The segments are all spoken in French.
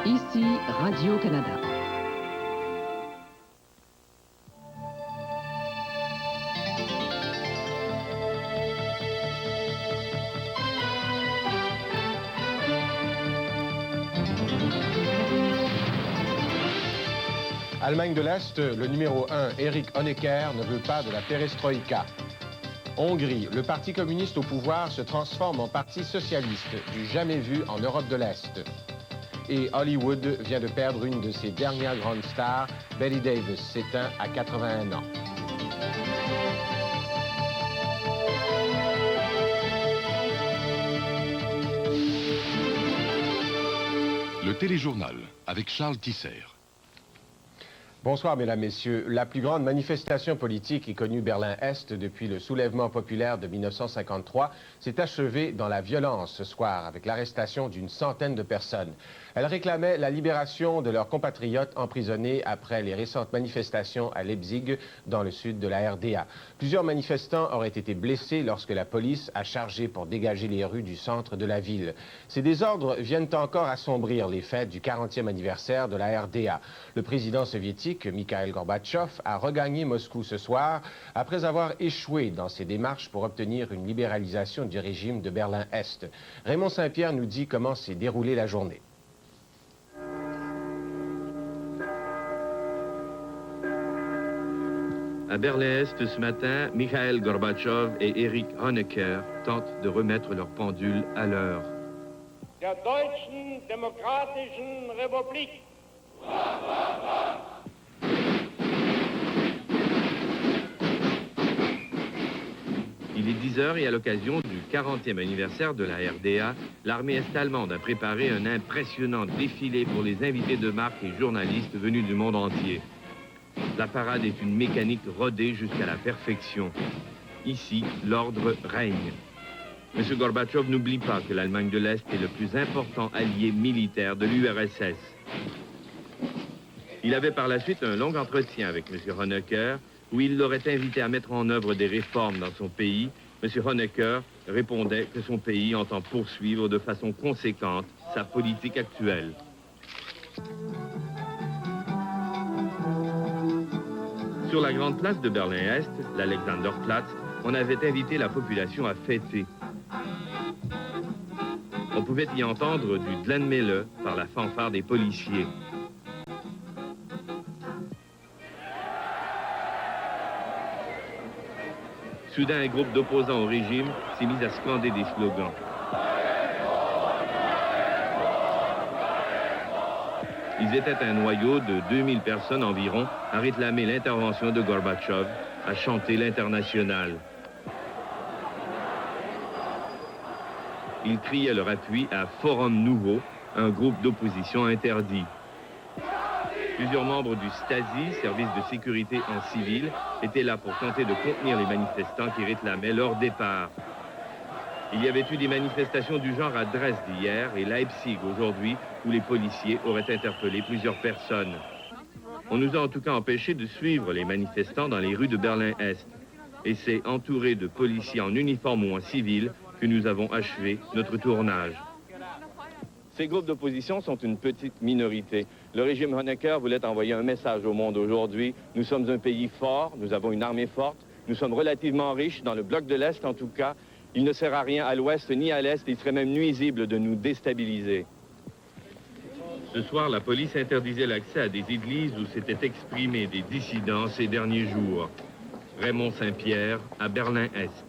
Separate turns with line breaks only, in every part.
Ici Radio-Canada.
Allemagne de l'Est, le numéro 1, Erich Honecker, ne veut pas de la perestroïka. Hongrie, le parti communiste au pouvoir se transforme en parti socialiste, du jamais vu en Europe de l'Est. Et Hollywood vient de perdre une de ses dernières grandes stars, Bette Davis, s'éteint à 81 ans.
Le téléjournal avec Charles Tisser.
Bonsoir, mesdames, messieurs. La plus grande manifestation politique ait connue Berlin-Est depuis le soulèvement populaire de 1953 s'est achevée dans la violence ce soir avec l'arrestation d'une centaine de personnes. Elles réclamaient la libération de leurs compatriotes emprisonnés après les récentes manifestations à Leipzig, dans le sud de la RDA. Plusieurs manifestants auraient été blessés lorsque la police a chargé pour dégager les rues du centre de la ville. Ces désordres viennent encore assombrir les fêtes du 40e anniversaire de la RDA. Le président soviétique, Mikhail Gorbatchev, a regagné Moscou ce soir après avoir échoué dans ses démarches pour obtenir une libéralisation du régime de Berlin-Est. Raymond Saint-Pierre nous dit comment s'est déroulée la journée.
À Berlin-Est ce matin, Mikhail Gorbatchev et Erich Honecker tentent de remettre leur pendule à l'heure.
Der Deutschen Demokratischen Republik.
Il est 10 heures et à l'occasion du 40e anniversaire de la RDA, l'armée est-allemande a préparé un impressionnant défilé pour les invités de marque et journalistes venus du monde entier. La parade est une mécanique rodée jusqu'à la perfection. Ici, l'ordre règne. M. Gorbatchev n'oublie pas que l'Allemagne de l'Est est le plus important allié militaire de l'URSS. Il avait par la suite un long entretien avec M. Honecker, où il l'aurait invité à mettre en œuvre des réformes dans son pays. M. Honecker répondait que son pays entend poursuivre de façon conséquente sa politique actuelle. Sur la grande place de Berlin-Est, l'Alexanderplatz, on avait invité la population à fêter. On pouvait y entendre du Dlenmele par la fanfare des policiers. Soudain, un groupe d'opposants au régime s'est mis à scander des slogans. Ils étaient un noyau de 2000 personnes environ à réclamer l'intervention de Gorbatchev, à chanter l'internationale. Ils criaient leur appui à Forum Nouveau, un groupe d'opposition interdit. Plusieurs membres du Stasi, service de sécurité en civil, étaient là pour tenter de contenir les manifestants qui réclamaient leur départ. Il y avait eu des manifestations du genre à Dresde hier et Leipzig aujourd'hui, où les policiers auraient interpellé plusieurs personnes. On nous a en tout cas empêchés de suivre les manifestants dans les rues de Berlin-Est. Et c'est entouré de policiers en uniforme ou en civil que nous avons achevé notre tournage. Ces groupes d'opposition sont une petite minorité. Le régime Honecker voulait envoyer un message au monde aujourd'hui. Nous sommes un pays fort, nous avons une armée forte, nous sommes relativement riches, dans le bloc de l'Est en tout cas. Il ne sert à rien à l'Ouest ni à l'Est, il serait même nuisible de nous déstabiliser. Ce soir, la police interdisait l'accès à des églises où s'étaient exprimés des dissidents ces derniers jours. Raymond Saint-Pierre, à Berlin-Est.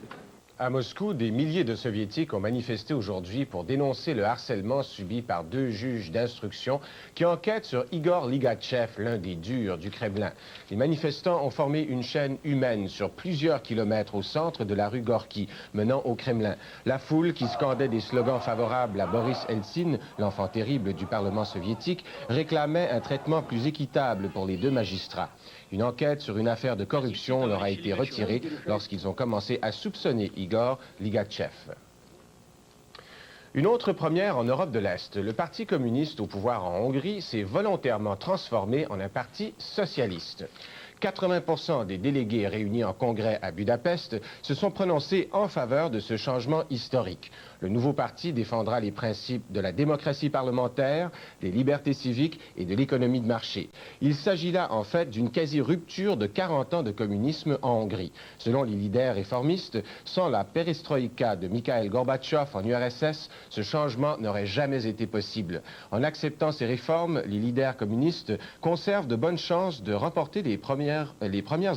À Moscou, des milliers de Soviétiques ont manifesté aujourd'hui pour dénoncer le harcèlement subi par deux juges d'instruction qui enquêtent sur Igor Ligachev, l'un des durs du Kremlin. Les manifestants ont formé une chaîne humaine sur plusieurs kilomètres au centre de la rue Gorky, menant au Kremlin. La foule, qui scandait des slogans favorables à Boris Eltsine, l'enfant terrible du Parlement soviétique, réclamait un traitement plus équitable pour les deux magistrats. Une enquête sur une affaire de corruption leur a été retirée lorsqu'ils ont commencé à soupçonner Igor Ligachev. Une autre première en Europe de l'Est. Le Parti communiste au pouvoir en Hongrie s'est volontairement transformé en un parti socialiste. 80% des délégués réunis en congrès à Budapest se sont prononcés en faveur de ce changement historique. Le nouveau parti défendra les principes de la démocratie parlementaire, des libertés civiques et de l'économie de marché. Il s'agit là, en fait, d'une quasi-rupture de 40 ans de communisme en Hongrie. Selon les leaders réformistes, sans la perestroïka de Mikhaïl Gorbatchev en URSS, ce changement n'aurait jamais été possible. En acceptant ces réformes, les leaders communistes conservent de bonnes chances de remporter les premières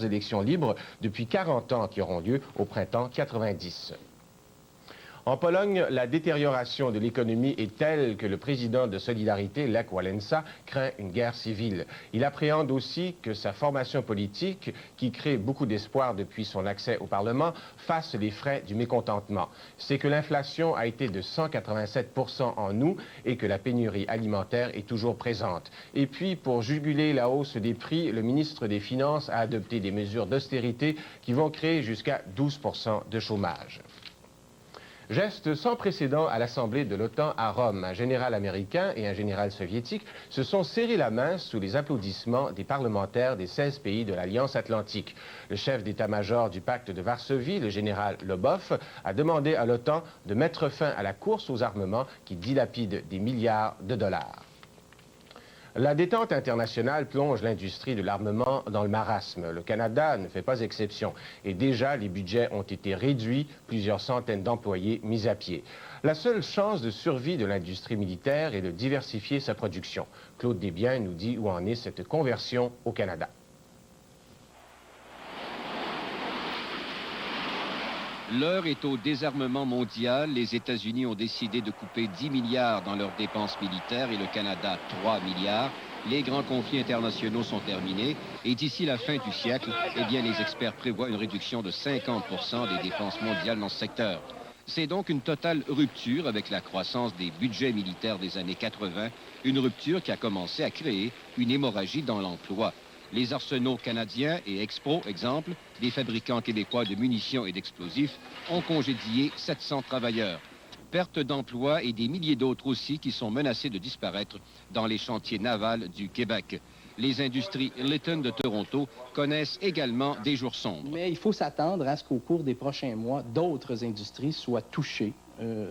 élections libres depuis 40 ans qui auront lieu au printemps 90. En Pologne, la détérioration de l'économie est telle que le président de Solidarité, Lech Wałęsa, craint une guerre civile. Il appréhende aussi que sa formation politique, qui crée beaucoup d'espoir depuis son accès au Parlement, fasse les frais du mécontentement. C'est que l'inflation a été de 187% en août et que la pénurie alimentaire est toujours présente. Et puis, pour juguler la hausse des prix, le ministre des Finances a adopté des mesures d'austérité qui vont créer jusqu'à 12% de chômage. Geste sans précédent à l'Assemblée de l'OTAN à Rome. Un général américain et un général soviétique se sont serrés la main sous les applaudissements des parlementaires des 16 pays de l'Alliance Atlantique. Le chef d'état-major du pacte de Varsovie, le général Lobov, a demandé à l'OTAN de mettre fin à la course aux armements qui dilapide des milliards de dollars. La détente internationale plonge l'industrie de l'armement dans le marasme. Le Canada ne fait pas exception. Et déjà, les budgets ont été réduits, plusieurs centaines d'employés mis à pied. La seule chance de survie de l'industrie militaire est de diversifier sa production. Claude Desbiens nous dit où en est cette conversion au Canada.
L'heure est au désarmement mondial. Les États-Unis ont décidé de couper 10 milliards dans leurs dépenses militaires et le Canada 3 milliards. Les grands conflits internationaux sont terminés et d'ici la fin du siècle, eh bien, les experts prévoient une réduction de 50% des dépenses mondiales dans ce secteur. C'est donc une totale rupture avec la croissance des budgets militaires des années 80, une rupture qui a commencé à créer une hémorragie dans l'emploi. Les arsenaux canadiens et Expro, exemple, des fabricants québécois de munitions et d'explosifs, ont congédié 700 travailleurs. Perte d'emplois et des milliers d'autres aussi qui sont menacés de disparaître dans les chantiers navals du Québec. Les industries Lytton de Toronto connaissent également des jours sombres.
Mais il faut s'attendre à ce qu'au cours des prochains mois, d'autres industries soient touchées,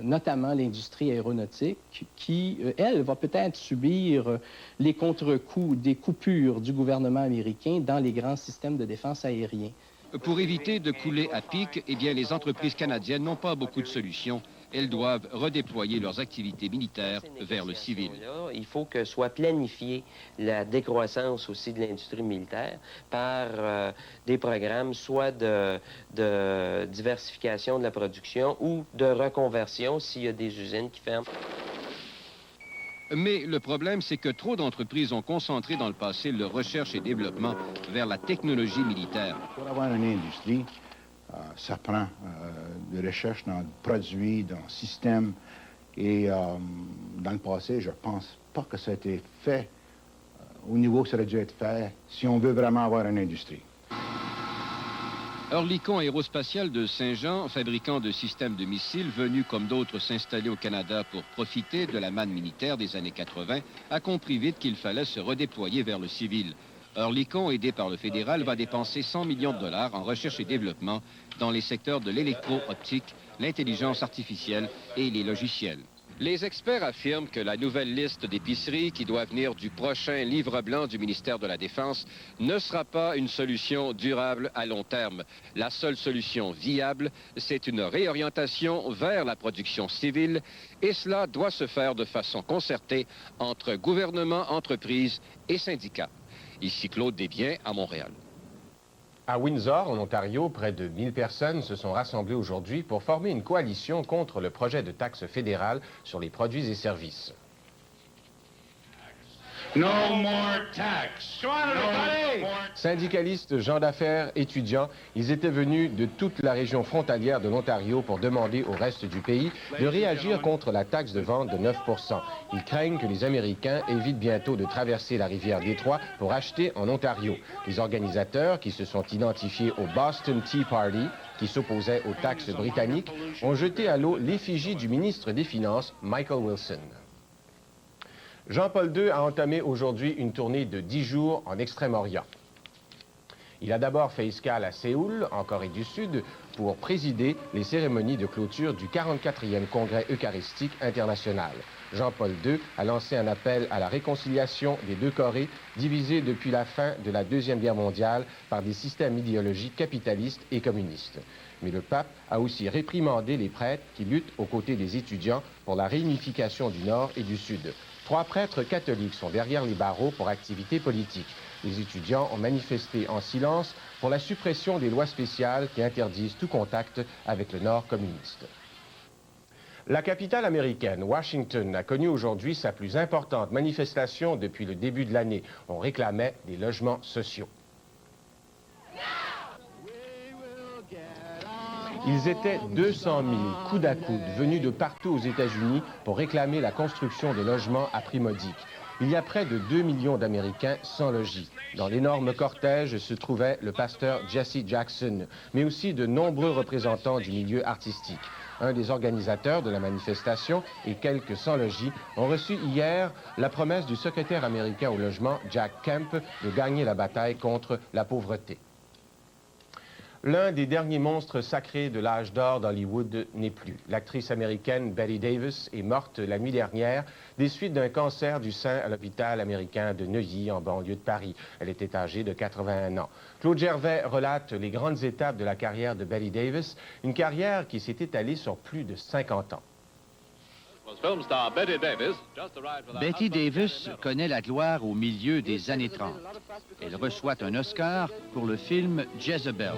notamment l'industrie aéronautique, qui, elle, va peut-être subir les contre-coups des coupures du gouvernement américain dans les grands systèmes de défense aérien.
Pour éviter de couler à pic, eh bien, les entreprises canadiennes n'ont pas beaucoup de solutions. Elles doivent redéployer leurs activités militaires vers le civil.
Il faut que soit planifiée la décroissance aussi de l'industrie militaire par des programmes soit de diversification de la production ou de reconversion s'il y a des usines qui ferment.
Mais le problème, c'est que trop d'entreprises ont concentré dans le passé leur recherche et développement vers la technologie militaire.
Pour avoir une industrie, ça prend de recherche dans le produit, dans le système. Et dans le passé, je ne pense pas que ça a été fait au niveau que ça aurait dû être fait si on veut vraiment avoir une industrie.
Oerlikon Aérospatiale de Saint-Jean, fabricant de systèmes de missiles, venu comme d'autres s'installer au Canada pour profiter de la manne militaire des années 80, a compris vite qu'il fallait se redéployer vers le civil. Oerlikon, aidé par le fédéral, va dépenser 100 millions de dollars en recherche et développement dans les secteurs de l'électro-optique, l'intelligence artificielle et les logiciels. Les experts affirment que la nouvelle liste d'épiceries qui doit venir du prochain livre blanc du ministère de la Défense ne sera pas une solution durable à long terme. La seule solution viable, c'est une réorientation vers la production civile et cela doit se faire de façon concertée entre gouvernement, entreprises et syndicats. Ici Claude Desbiens à Montréal.
À Windsor, en Ontario, près de 1000 personnes se sont rassemblées aujourd'hui pour former une coalition contre le projet de taxe fédérale sur les produits et services.
No more tax. Come on, everybody!
Syndicalistes, gens d'affaires, étudiants, ils étaient venus de toute la région frontalière de l'Ontario pour demander au reste du pays de réagir contre la taxe de vente de 9%. Ils craignent que les Américains évitent bientôt de traverser la rivière Détroit pour acheter en Ontario. Les organisateurs, qui se sont identifiés au Boston Tea Party, qui s'opposait aux taxes britanniques, ont jeté à l'eau l'effigie du ministre des Finances, Michael Wilson. Jean-Paul II a entamé aujourd'hui une tournée de 10 jours en Extrême-Orient. Il a d'abord fait escale à Séoul, en Corée du Sud, pour présider les cérémonies de clôture du 44e Congrès eucharistique international. Jean-Paul II a lancé un appel à la réconciliation des deux Corées, divisées depuis la fin de la Deuxième Guerre mondiale par des systèmes idéologiques capitalistes et communistes. Mais le pape a aussi réprimandé les prêtres qui luttent aux côtés des étudiants pour la réunification du Nord et du Sud. 3 prêtres catholiques sont derrière les barreaux pour activité politique. Les étudiants ont manifesté en silence pour la suppression des lois spéciales qui interdisent tout contact avec le Nord communiste. La capitale américaine, Washington, a connu aujourd'hui sa plus importante manifestation depuis le début de l'année. On réclamait des logements sociaux. Ils étaient 200 000 coude à coude venus de partout aux États-Unis pour réclamer la construction de logements à prix modique. Il y a près de 2 millions d'Américains sans logis. Dans l'énorme cortège se trouvait le pasteur Jesse Jackson, mais aussi de nombreux représentants du milieu artistique. Un des organisateurs de la manifestation et quelques sans-logis ont reçu hier la promesse du secrétaire américain au logement, Jack Kemp, de gagner la bataille contre la pauvreté. L'un des derniers monstres sacrés de l'âge d'or d'Hollywood n'est plus. L'actrice américaine Bette Davis est morte la nuit dernière des suites d'un cancer du sein à l'hôpital américain de Neuilly, en banlieue de Paris. Elle était âgée de 81 ans. Claude Gervais relate les grandes étapes de la carrière de Bette Davis, une carrière qui s'est étalée sur plus de 50 ans.
Bette Davis connaît la gloire au milieu des années 30. Elle reçoit un Oscar pour le film Jezebel.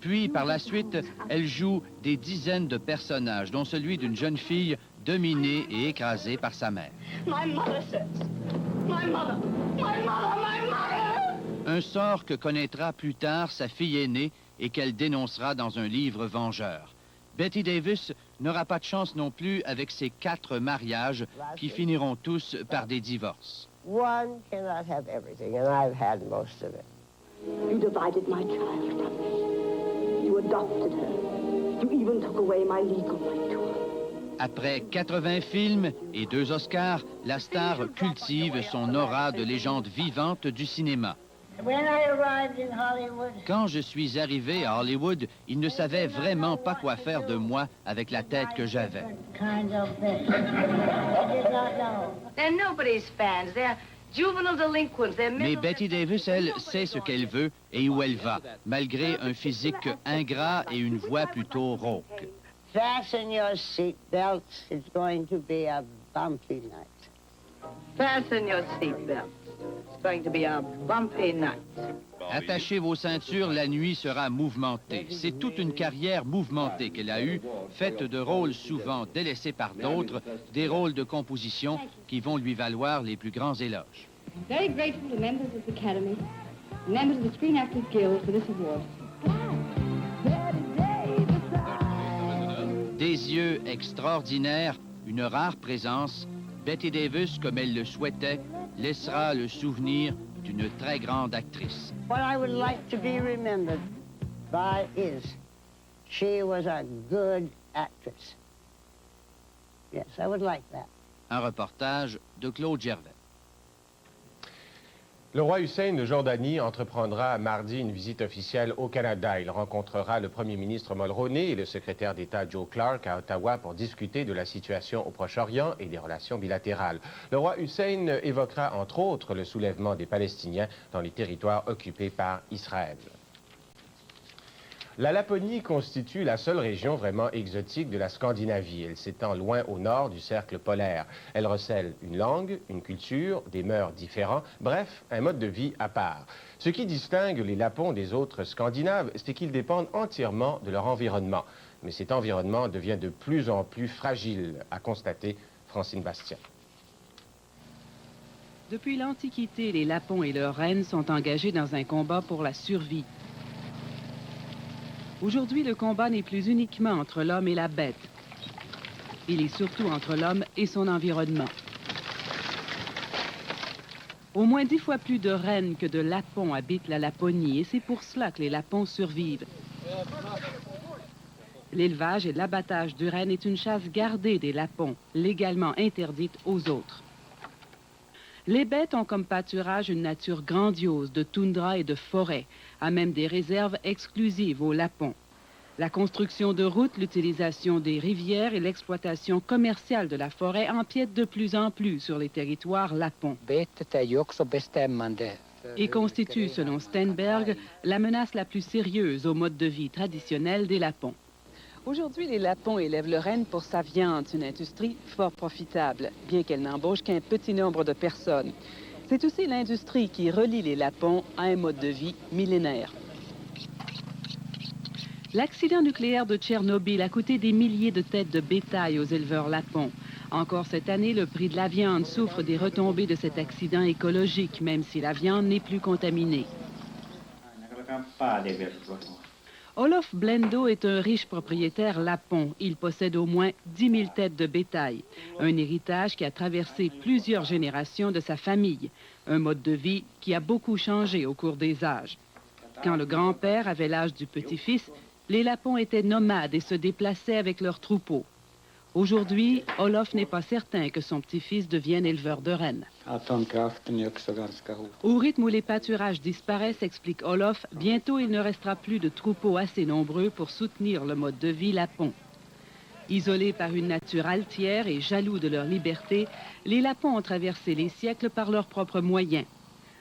Puis, par la suite, elle joue des dizaines de personnages, dont celui d'une jeune fille dominée et écrasée par sa mère. Un sort que connaîtra plus tard sa fille aînée et qu'elle dénoncera dans un livre vengeur. Bette Davis n'aura pas de chance non plus avec ses 4 mariages qui finiront tous par des divorces.
One cannot have everything, and I've had most of it.
You divided my child from me. You adopted her. You even took away my legal right to her.
Après 80 films et 2 Oscars, la star cultive son aura de légende vivante du cinéma. Quand je suis arrivé à Hollywood, ils ne savaient vraiment pas quoi faire de moi avec la tête que j'avais. Mais Bette Davis, elle, sait ce qu'elle veut et où elle va, malgré un physique ingrat et une voix plutôt rauque.
Fasten your seat belts. It's going to be a bumpy night.
Fasten your seatbelt. It's going to be a bumpy night.
Attachez vos ceintures, la nuit sera mouvementée. C'est toute une carrière mouvementée qu'elle a eue, faite de rôles souvent délaissés par d'autres, des rôles de composition qui vont lui valoir les plus grands éloges.
Very grateful to members of the Academy, members of the Screen Actors Guild for this award.
Des yeux extraordinaires, une rare présence, Bette Davis, comme elle le souhaitait, laissera le souvenir d'une très grande actrice.
What I would like to be remembered by is she was a good actress. Yes, I would like that.
Un reportage de Claude Gervais.
Le roi Hussein de Jordanie entreprendra mardi une visite officielle au Canada. Il rencontrera le premier ministre Mulroney et le secrétaire d'État Joe Clark à Ottawa pour discuter de la situation au Proche-Orient et des relations bilatérales. Le roi Hussein évoquera entre autres le soulèvement des Palestiniens dans les territoires occupés par Israël. La Laponie constitue la seule région vraiment exotique de la Scandinavie. Elle s'étend loin au nord du cercle polaire. Elle recèle une langue, une culture, des mœurs différents, bref, un mode de vie à part. Ce qui distingue les Lapons des autres Scandinaves, c'est qu'ils dépendent entièrement de leur environnement. Mais cet environnement devient de plus en plus fragile, a constaté Francine Bastien.
Depuis l'Antiquité, les Lapons et leurs reines sont engagés dans un combat pour la survie. Aujourd'hui, le combat n'est plus uniquement entre l'homme et la bête. Il est surtout entre l'homme et son environnement. Au moins 10 fois plus de rennes que de Lapons habitent la Laponie et c'est pour cela que les Lapons survivent. L'élevage et l'abattage du renne est une chasse gardée des Lapons, légalement interdite aux autres. Les bêtes ont comme pâturage une nature grandiose de toundra et de forêt, à même des réserves exclusives aux lapons. La construction de routes, l'utilisation des rivières et l'exploitation commerciale de la forêt empiètent de plus en plus sur les territoires lapons. Et constituent, selon Steinberg, la menace la plus sérieuse au mode de vie traditionnel des lapons. Aujourd'hui, les lapons élèvent le renne pour sa viande, une industrie fort profitable, bien qu'elle n'embauche qu'un petit nombre de personnes. C'est aussi l'industrie qui relie les lapons à un mode de vie millénaire. L'accident nucléaire de Tchernobyl a coûté des milliers de têtes de bétail aux éleveurs lapons. Encore cette année, le prix de la viande souffre des retombées de cet accident écologique, même si la viande n'est plus contaminée. Olof Blendo est un riche propriétaire lapon. Il possède au moins 10 000 têtes de bétail. Un héritage qui a traversé plusieurs générations de sa famille. Un mode de vie qui a beaucoup changé au cours des âges. Quand le grand-père avait l'âge du petit-fils, les lapons étaient nomades et se déplaçaient avec leurs troupeaux. Aujourd'hui, Olof n'est pas certain que son petit-fils devienne éleveur de rennes. Au rythme où les pâturages disparaissent, explique Olof, bientôt il ne restera plus de troupeaux assez nombreux pour soutenir le mode de vie lapon. Isolés par une nature altière et jaloux de leur liberté, les lapons ont traversé les siècles par leurs propres moyens.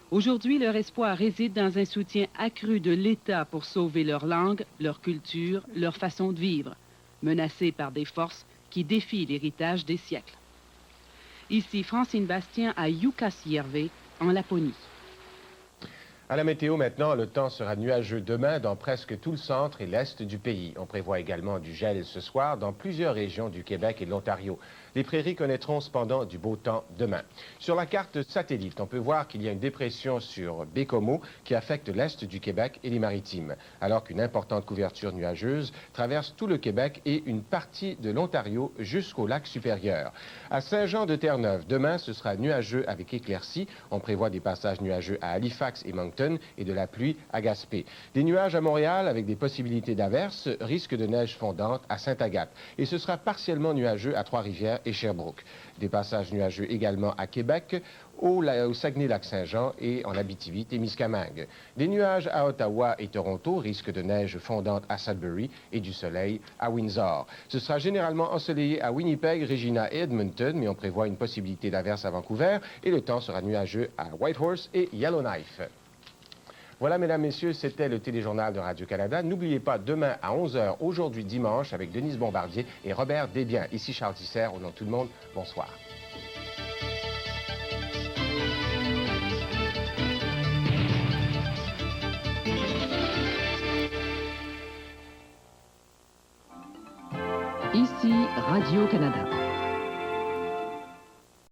Aujourd'hui, leur espoir réside dans un soutien accru de l'État pour sauver leur langue, leur culture, leur façon de vivre, menacés par des forces qui défient l'héritage des siècles. Ici Francine Bastien à Jukkasjärvi, en Laponie.
À la météo maintenant, le temps sera nuageux demain dans presque tout le centre et l'est du pays. On prévoit également du gel ce soir dans plusieurs régions du Québec et de l'Ontario. Les prairies connaîtront cependant du beau temps demain. Sur la carte satellite, on peut voir qu'il y a une dépression sur Bécomo qui affecte l'est du Québec et les Maritimes, alors qu'une importante couverture nuageuse traverse tout le Québec et une partie de l'Ontario jusqu'au lac supérieur. À Saint-Jean-de-Terre-Neuve, demain, ce sera nuageux avec éclaircies. On prévoit des passages nuageux à Halifax et Moncton et de la pluie à Gaspé. Des nuages à Montréal avec des possibilités d'averses, risque de neige fondante à Sainte-Agathe. Et ce sera partiellement nuageux à Trois-Rivières et Sherbrooke. Des passages nuageux également à Québec, au Saguenay-Lac-Saint-Jean et en Abitibi-Témiscamingue. Des nuages à Ottawa et Toronto, risque de neige fondante à Sudbury et du soleil à Windsor. Ce sera généralement ensoleillé à Winnipeg, Regina et Edmonton, mais on prévoit une possibilité d'averse à Vancouver et le temps sera nuageux à Whitehorse et Yellowknife. Voilà, mesdames, messieurs, c'était le téléjournal de Radio-Canada. N'oubliez pas, demain à 11h, aujourd'hui dimanche, avec Denise Bombardier et Robert Desbiens. Ici Charles Tisser, au nom de tout le monde, bonsoir.
Ici Radio-Canada.